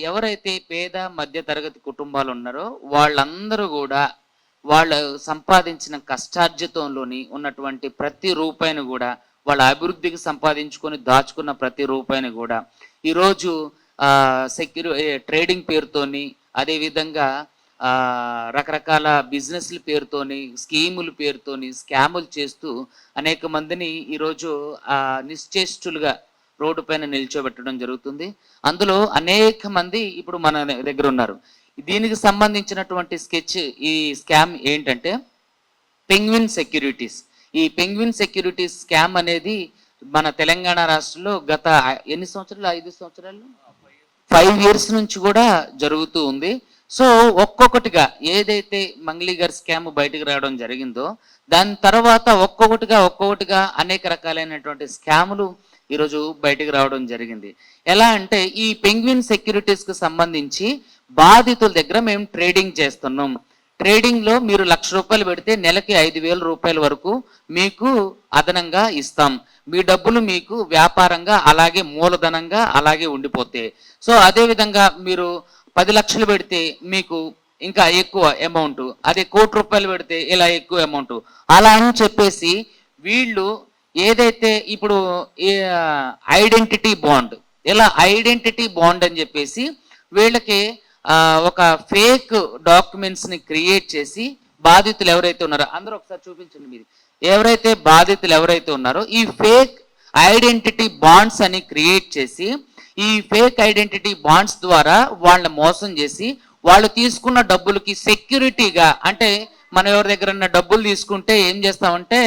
ఎవరైతే పేద మధ్య తరగతి కుటుంబాలు ఉన్నారో వాళ్ళందరూ కూడా వాళ్ళు సంపాదించిన కష్టార్జితంలోని ఉన్నటువంటి ప్రతి రూపాయిని కూడా వాళ్ళ అభివృద్ధికి సంపాదించుకొని దాచుకున్న ప్రతి రూపాయిని కూడా ఈరోజు ట్రేడింగ్ పేరుతోని, అదేవిధంగా రకరకాల బిజినెస్ల పేరుతోని, స్కీముల పేరుతోని స్కాములు చేస్తూ అనేక మందిని ఈరోజు నిశ్చేష్టులుగా రోడ్డు పైన నిల్చోబెట్టడం జరుగుతుంది. అందులో అనేక మంది ఇప్పుడు మన దగ్గర ఉన్నారు. దీనికి సంబంధించినటువంటి స్కెచ్, ఈ స్కామ్ ఏంటంటే పెంగ్విన్ సెక్యూరిటీస్. ఈ పెంగ్విన్ సెక్యూరిటీస్ స్కామ్ అనేది మన తెలంగాణ రాష్ట్రంలో గత ఎన్ని సంవత్సరాలు, 5 సంవత్సరాలు, 5 ఇయర్స్ నుంచి కూడా జరుగుతూ ఉంది. సో ఒక్కొక్కటిగా ఏదైతే మంగ్లీగర్ స్కామ్ బయటకు రావడం జరిగిందో దాని తర్వాత ఒక్కొక్కటిగా అనేక రకాలైనటువంటి స్కాములు ఈరోజు బయటకు రావడం జరిగింది. ఎలా అంటే ఈ పెంగ్విన్ సెక్యూరిటీస్కి సంబంధించి బాధితుల దగ్గర మేము ట్రేడింగ్ చేస్తున్నాం. ట్రేడింగ్లో మీరు ₹1,00,000 పెడితే నెలకి ₹5,000 వరకు మీకు అదనంగా ఇస్తాం. మీ డబ్బులు మీకు వ్యాపారంగా అలాగే మూలధనంగా అలాగే ఉండిపోతాయి. సో అదేవిధంగా మీరు 10 లక్షలు పెడితే మీకు ఇంకా ఎక్కువ అమౌంట్, అదే ₹1,00,00,000 పెడితే ఇలా ఎక్కువ అమౌంట్, అలా అని చెప్పేసి వీళ్ళు ఏదైతే ఇప్పుడు ఐడెంటిటీ బాండ్, ఇలా ఐడెంటిటీ బాండ్ అని చెప్పేసి వీళ్ళకి ఒక ఫేక్ డాక్యుమెంట్స్ని క్రియేట్ చేసి బాధితులు ఎవరైతే ఉన్నారో అందరూ ఒకసారి చూపించండి. మీరు ఎవరైతే బాధితులు ఎవరైతే ఉన్నారో ఈ ఫేక్ ఐడెంటిటీ బాండ్స్ అని క్రియేట్ చేసి ఈ ఫేక్ ఐడెంటిటీ బాండ్స్ ద్వారా వాళ్ళని మోసం చేసి వాళ్ళు తీసుకున్న డబ్బులకి సెక్యూరిటీగా, అంటే మనం ఎవరి దగ్గర డబ్బులు తీసుకుంటే ఏం చేస్తామంటే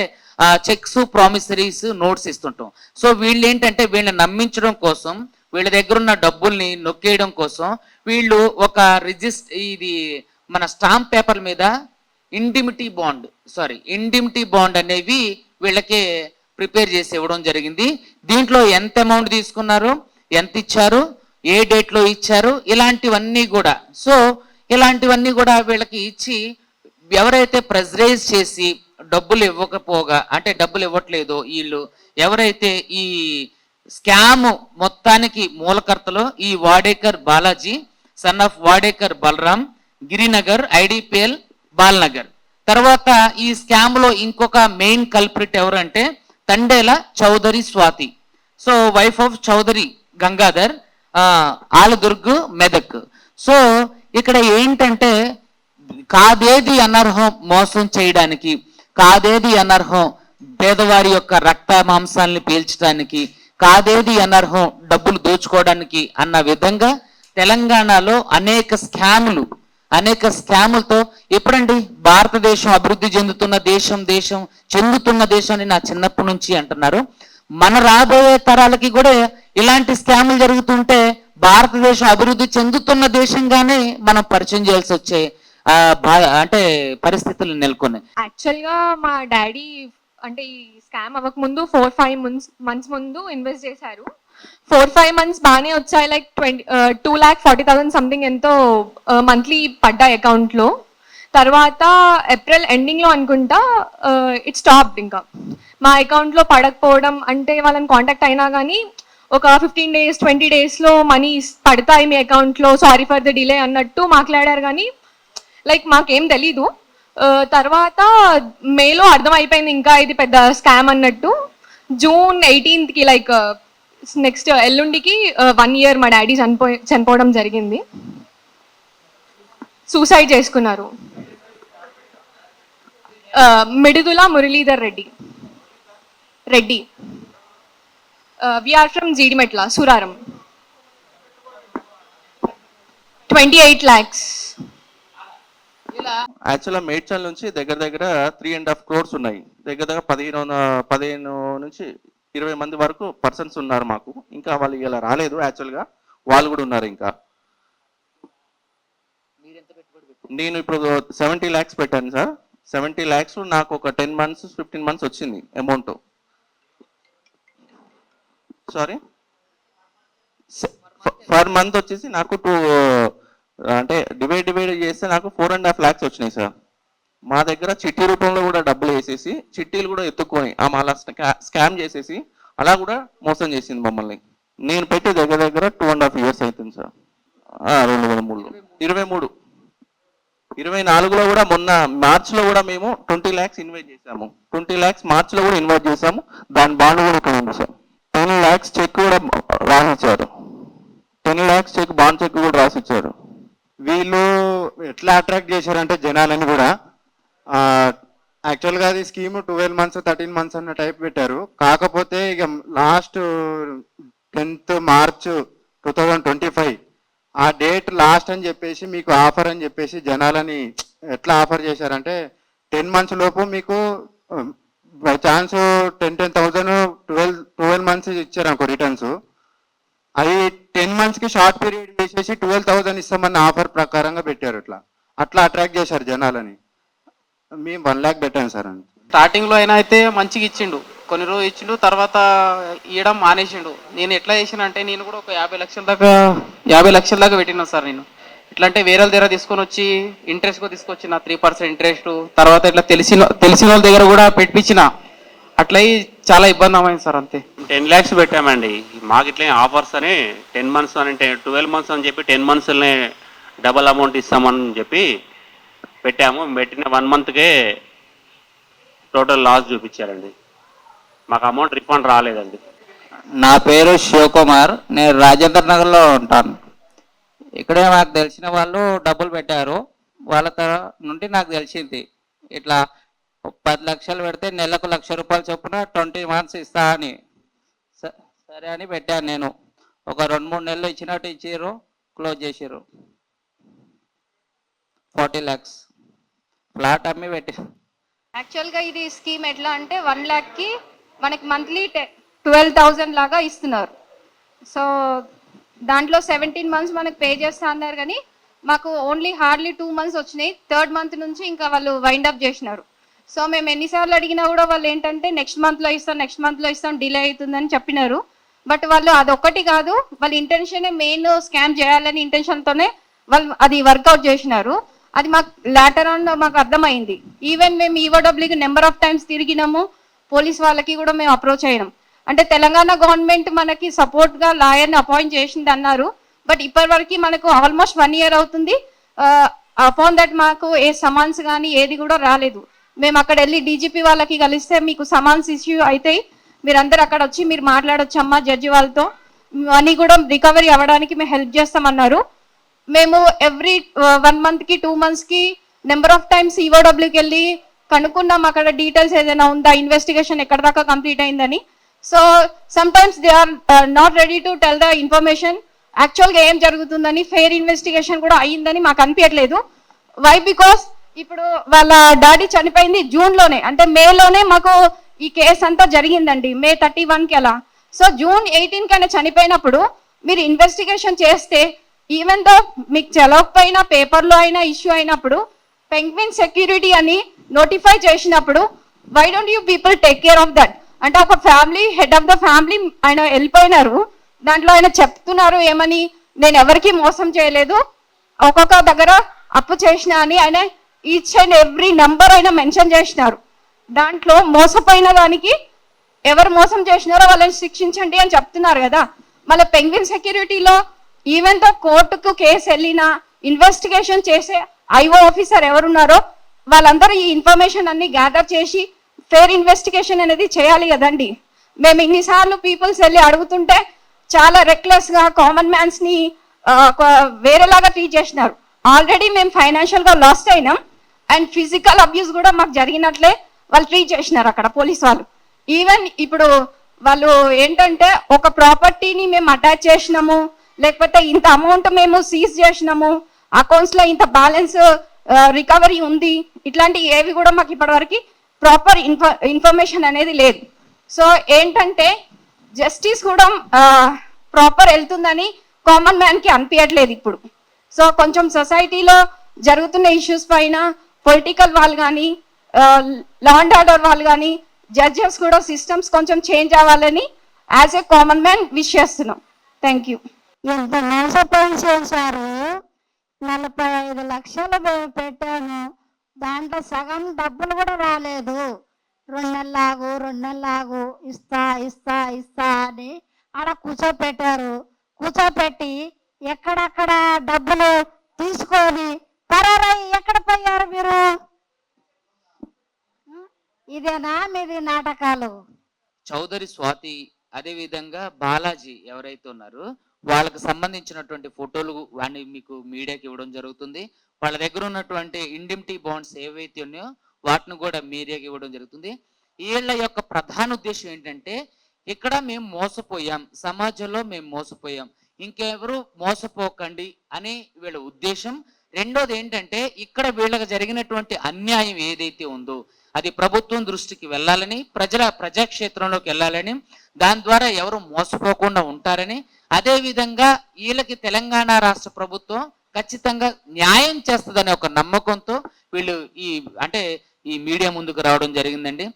చెక్స్, ప్రామిసరీస్, నోట్స్ ఇస్తుంటాం. సో వీళ్ళు ఏంటంటే వీళ్ళని నమ్మించడం కోసం, వీళ్ళ దగ్గర ఉన్న డబ్బుల్ని నొక్కేయడం కోసం వీళ్ళు ఒక ఇది మన స్టాంప్ పేపర్ మీద ఇండిమిటీ బాండ్ అనేవి వీళ్ళకి ప్రిపేర్ చేసి ఇవ్వడం జరిగింది. దీంట్లో ఎంత అమౌంట్ తీసుకున్నారు, ఎంత ఇచ్చారు, ఏ డేట్లో ఇచ్చారు, ఇలాంటివన్నీ కూడా. సో ఇలాంటివన్నీ కూడా వీళ్ళకి ఇచ్చి ఎవరైతే ప్రెజరైజ్ చేసి డబ్బులు ఇవ్వకపోగా, అంటే డబ్బులు ఇవ్వట్లేదో వీళ్ళు ఎవరైతే ఈ స్కామ్ మొత్తానికి మూలకర్తలో ఈ Wadekar Balaji, son of Wadekar Balaram, Girinagar, IDPL, Balanagar. తర్వాత ఈ స్కామ్ లో ఇంకొక మెయిన్ కల్ప్రిట్ ఎవరంటే Tandela Chowdary Swathi, so wife of Chowdary Gangadhar, Alladurg, Medak. So ఇక్కడ ఏంటంటే కాదేది అనర్హం మోసం చేయడానికి, కాదేది అనర్హం పేదవారి యొక్క రక్త మాంసాలని పీల్చడానికి, కాదేది అనర్హం డబ్బులు దోచుకోవడానికి అన్న విధంగా తెలంగాణలో అనేక స్కాములతో ఎప్పుడండి భారతదేశం అభివృద్ధి చెందుతున్న దేశం అని నా చిన్నప్పటి నుంచి అంటున్నారు. మన రాబోయే తరాలకి కూడా ఇలాంటి స్కాములు జరుగుతుంటే భారతదేశం అభివృద్ధి చెందుతున్న దేశంగానే మనం పరిచయం చేయాల్సి వచ్చే అంటే పరిస్థితులు నెలకొన్నాయి. యాక్చువల్గా మా డాడీ అంటే ఈ స్కామ్ అవ్వక ముందు 4-5 months ముందు ఇన్వెస్ట్ చేశారు. 4-5 months బాగానే వచ్చాయి, లైక్ 2,40,000 సంథింగ్ ఎంతో మంత్లీ పడ్డాయి అకౌంట్లో. తర్వాత ఏప్రిల్ ఎండింగ్లో అనుకుంటా ఇట్ స్టాప్డ్. ఇంకా మా అకౌంట్లో పడకపోవడం అంటే వాళ్ళని కాంటాక్ట్ అయినా కానీ ఒక 15 days 20 daysలో మనీ పడతాయి మీ అకౌంట్లో, సారీ ఫర్ ద డిలే అన్నట్టు మాట్లాడారు. కానీ లైక్ మాకేం తెలీదు. తర్వాత మేలో అర్థమైపోయింది ఇంకా ఇది పెద్ద స్కామ్ అన్నట్టు. June 18th లైక్ నెక్స్ట్ ఎల్లుండికి 1 year మా డాడీ చనిపోవడం జరిగింది. సూసైడ్ చేసుకున్నారు. Midudula Muralidhar Reddy. We are from Jeedimetla, Suraram. 28 lakhs. యాక్చువల్గా మేడ్చల్ నుంచి దగ్గర 3.5 crores ఉన్నాయి. దగ్గర 15 నుంచి 20 మంది వరకు పర్సన్స్ ఉన్నారు మాకు. ఇంకా వాళ్ళు ఇలా రాలేదు, యాక్చువల్గా వాళ్ళు కూడా ఉన్నారు. ఇంకా నేను ఇప్పుడు 70 lakhs పెట్టాను సార్. 70 lakhs నాకు ఒక 10 months 15 months వచ్చింది అమౌంట్. సారీ, పర్ మంత్ వచ్చేసి నాకు అంటే డివైడ్ చేస్తే నాకు 4.5 lakhs వచ్చినాయి సార్. మా దగ్గర చిట్టి రూపంలో కూడా డబ్బులు వేసేసి చిట్టీలు కూడా ఎత్తుకొని అలా స్కామ్ చేసేసి అలా కూడా మోసం చేసింది మమ్మల్ని. నేను పెట్టి దగ్గర 2.5 years అవుతుంది సార్. 23 24లో కూడా మొన్న మార్చ్లో కూడా మేము 20 lakhs ఇన్వెస్ట్ చేసాము. 20 lakhs మార్చ్లో కూడా ఇన్వెస్ట్ చేసాము. దాని బాండ్ కూడా ఇక్కడ ఉంది సార్. 10 lakhs చెక్ కూడా రాసిచ్చారు. 10 lakhs చెక్, బాండ్ చెక్ కూడా రాసిచ్చారు. వీళ్ళు ఎట్లా అట్రాక్ట్ చేశారంటే జనాలని కూడా యాక్చువల్గా అది స్కీమ్ 12 months 13 months అన్న టైప్ పెట్టారు. కాకపోతే ఇక లాస్ట్ 10th March 2025 ఆ డేట్ లాస్ట్ అని చెప్పేసి మీకు ఆఫర్ అని చెప్పేసి జనాలని ఎట్లా ఆఫర్ చేశారంటే 10 months లోపు మీకు బై ఛాన్స్ 10,000 12 months ఇచ్చారు అనుకో రిటర్న్స్. అది 10 months కి షార్ట్ పీరియడ్ చేసేసి 12,000 ఇస్తామన్న ఆఫర్ ప్రకారంగా పెట్టారు. అట్లా అట్రాక్ట్ చేశారు జనాలని. మేము 1 lakh పెట్టాను సార్ అని. స్టార్టింగ్లో అయినా అయితే మంచిగా ఇచ్చిండు, కొన్ని రోజులు ఇచ్చిండు, తర్వాత ఇవ్వడం మానేసిండు. నేను ఎట్లా చేసిన అంటే నేను కూడా ఒక 50 లక్షల దాకా పెట్టినా సార్. నేను ఎట్లా అంటే వేరే దగ్గర తీసుకొని వచ్చి ఇంట్రెస్ట్ కూడా తీసుకొచ్చిన 3% ఇంట్రెస్ట్, తర్వాత ఇట్లా తెలిసిన వాళ్ళ దగ్గర కూడా పెట్టించిన. అట్లా చాలా ఇబ్బంది అయింది సార్. అంతే 10 lakhs పెట్టామండి. మాకు ఇట్లా ఆఫర్స్ అని 10 months అని 12 months అని చెప్పి 10 monthsనే డబల్ అమౌంట్ ఇస్తామని చెప్పి పెట్టాము. పెట్టిన 1 monthకే టోటల్ లాస్ చూపించారండి. మాకు అమౌంట్ రిఫండ్ రాలేదండి. నా పేరు శివకుమార్, నేను రాజేంద్ర నగర్లో ఉంటాను. ఇక్కడే నాకు తెలిసిన వాళ్ళు డబ్బులు పెట్టారు. వాళ్ళ నుండి నాకు తెలిసింది ఇట్లా 10 లక్షలు పెడితే నెలకు ₹1,00,000 చొప్పున 20 months ఇస్తా అని. సరే అని పెట్టాను. నేను ఒక 2-3 నెలలు ఇచ్చినట్టు ఇచ్చారు, క్లోజ్ చేసారు. 40 lakhs ఫ్లాట్ అమ్మి పెట్టి. యాక్చువల్గా ఇది స్కీమ్ ఎట్లా అంటే 1 lakh మనకి మంత్లీ 12,000 లాగా ఇస్తున్నారు. సో దాంట్లో 17 months మనకు పే చేస్తా అన్నారు, కానీ మాకు ఓన్లీ హార్డ్లీ 2 months వచ్చినాయి. 3rd month నుంచి ఇంకా వాళ్ళు వైండ్ అప్ చేసినారు. సో మేము ఎన్నిసార్లు అడిగినా కూడా వాళ్ళు ఏంటంటే నెక్స్ట్ మంత్లో ఇస్తాం డిలే అవుతుందని చెప్పినారు. బట్ వాళ్ళు అదొక్కటి కాదు, వాళ్ళ ఇంటెన్షన్ మెయిన్ స్కామ్ చేయాలని ఇంటెన్షన్తోనే వాళ్ళు అది వర్కౌట్ చేసినారు. అది మాకు లాటర్ ఆన్ మాకు అర్థమైంది. ఈవెన్ మేము ఈఓడబ్ల్యూకి నెంబర్ ఆఫ్ టైమ్స్ తిరిగినాము, పోలీస్ వాళ్ళకి కూడా మేము అప్రోచ్ అయినాం. అంటే తెలంగాణ గవర్నమెంట్ మనకి సపోర్ట్గా లాయర్ని అపాయింట్ చేసింది అన్నారు. బట్ ఇప్పటివరకు మనకు ఆల్మోస్ట్ 1 year అవుతుంది. అపాన్ దట్ మాకు ఏ సమాన్స్ కానీ ఏది కూడా రాలేదు. మేము అక్కడ వెళ్ళి డీజీపీ వాళ్ళకి కలిస్తే మీకు సమాన్స్ ఇష్యూ అవుతాయి, మీరందరూ అక్కడ వచ్చి మీరు మాట్లాడొచ్చమ్మా జడ్జి వాళ్ళతో, మనీ కూడా రికవరీ అవ్వడానికి మేము హెల్ప్ చేస్తామన్నారు. మేము ఎవ్రీ 1 monthకి 2 monthsకి నెంబర్ ఆఫ్ టైమ్స్ ఈఓడబ్ల్యూకి వెళ్ళి కనుక్కున్నాం అక్కడ డీటెయిల్స్ ఏదైనా ఉందా, ఇన్వెస్టిగేషన్ ఎక్కడ దాకా కంప్లీట్ అయిందని. So sometimes they are not ready to tell the information యాక్చువల్గా ఏం జరుగుతుందని. ఫెయిర్ ఇన్వెస్టిగేషన్ కూడా అయ్యిందని మాకు అనిపించట్లేదు. వై? బికాస్ ఇప్పుడు వాళ్ళ డాడీ చనిపోయింది జూన్లోనే, అంటే మేలోనే మాకు ఈ కేసు అంతా జరిగిందండి, May 31కి అలా. సో June 18కి ఆయన చనిపోయినప్పుడు మీరు ఇన్వెస్టిగేషన్ చేస్తే ఈవెన్ దో మీకు చెలవకపోయినా పేపర్లో అయినా ఇష్యూ అయినప్పుడు పెంగ్విన్ సెక్యూరిటీ అని నోటిఫై చేసినప్పుడు why don't you people take care of that? అంటే ఒక family head of the family ఆయన వెళ్ళిపోయినారు, దాంట్లో ఆయన చెప్తున్నారు ఏమని, నేను ఎవరికి మోసం చేయలేదు, ఒక్కొక్క దగ్గర అప్పు చేసిన అని ఆయన ఈచ్ అండ్ ఎవ్రీ నెంబర్ ఆయన మెన్షన్ చేసినారు. దాంట్లో మోసపోయిన దానికి ఎవరు మోసం చేసినారో వాళ్ళని శిక్షించండి అని చెప్తున్నారు కదా. మళ్ళీ పెంగ్విన్ సెక్యూరిటీలో ఈవెన్ ద కోర్టుకు కేసు వెళ్ళినా ఇన్వెస్టిగేషన్ చేసే ఐఓ ఆఫీసర్ ఎవరున్నారో వాళ్ళందరూ ఈ ఇన్ఫర్మేషన్ అన్ని గ్యాదర్ చేసి ఫెయిర్ ఇన్వెస్టిగేషన్ అనేది చేయాలి కదండి. మేము ఇన్నిసార్లు పీపుల్స్ వెళ్ళి అడుగుతుంటే చాలా రెక్లెస్గా కామన్ మ్యాన్స్ని వేరేలాగా ట్రీట్ చేసినారు. ఆల్రెడీ మేము ఫైనాన్షియల్గా లాస్ట్ అయినాం అండ్ ఫిజికల్ అబ్యూస్ కూడా మాకు జరిగినట్లే వాళ్ళు ట్రీట్ చేసినారు అక్కడ పోలీస్ వాళ్ళు. ఈవెన్ ఇప్పుడు వాళ్ళు ఏంటంటే ఒక ప్రాపర్టీని మేము అటాచ్ చేసినాము, లేకపోతే ఇంత అమౌంట్ మేము సీజ్ చేసినాము, అకౌంట్స్లో ఇంత బ్యాలెన్స్ రికవరీ ఉంది, ఇట్లాంటి ఏవి కూడా మాకు ఇప్పటివరకు ప్రాపర్ ఇన్ఫర్మేషన్ అనేది లేదు. సో ఏంటంటే జస్టిస్ కూడా ప్రాపర్ వెళ్తుందని కామన్ మ్యాన్కి అనిపించట్లేదు ఇప్పుడు. సో కొంచెం సొసైటీలో జరుగుతున్న ఇష్యూస్ పైన పొలిటికల్ వాళ్ళు కానీ లా అండ్ ఆర్డర్ వాళ్ళు కానీ జడ్జెస్ కూడా సిస్టమ్స్ కొంచెం చేంజ్ అవ్వాలని as a common man wish చేస్తున్నాం. Thank you. ఎంత మోసపోయి చేశారు. 45 లక్షలు పెట్టాను, దాంట్లో సగం డబ్బులు కూడా రాలేదు. 2 నెలలు ఆగు ఇస్తా అని ఆడ కూర్చోపెట్టారు. కూర్చోపెట్టి ఎక్కడక్కడ డబ్బులు తీసుకొని పరారై ఎక్కడ పోయారు మీరు? ఇదేనా మీది నాటకాలు? చౌదరి స్వాతి అదేవిధంగా బాలాజీ ఎవరైతే ఉన్నారో వాళ్ళకి సంబంధించినటువంటి ఫోటోలు వాడిని మీకు మీడియాకి ఇవ్వడం జరుగుతుంది. వాళ్ళ దగ్గర ఉన్నటువంటి ఇండిమ్టీ బాండ్స్ ఏవైతే ఉన్నాయో వాటిని కూడా మీడియాకి ఇవ్వడం జరుగుతుంది. వీళ్ళ యొక్క ప్రధాన ఉద్దేశం ఏంటంటే ఇక్కడ మేము మోసపోయాం, సమాజంలో మేము మోసపోయాం, ఇంకెవరు మోసపోకండి అని వీళ్ళ ఉద్దేశం. రెండోది ఏంటంటే ఇక్కడ వీళ్ళకి జరిగినటువంటి అన్యాయం ఏదైతే ఉందో అది ప్రభుత్వం దృష్టికి వెళ్ళాలని, ప్రజాక్షేత్రంలోకి వెళ్ళాలని, దాని ద్వారా ఎవరు మోసపోకుండా ఉంటారని, అదేవిధంగా వీళ్ళకి తెలంగాణ రాష్ట్ర ప్రభుత్వం ఖచ్చితంగా న్యాయం చేస్తుందనే ఒక నమ్మకంతో వీళ్ళు ఈ మీడియా ముందుకు రావడం జరిగిందండి.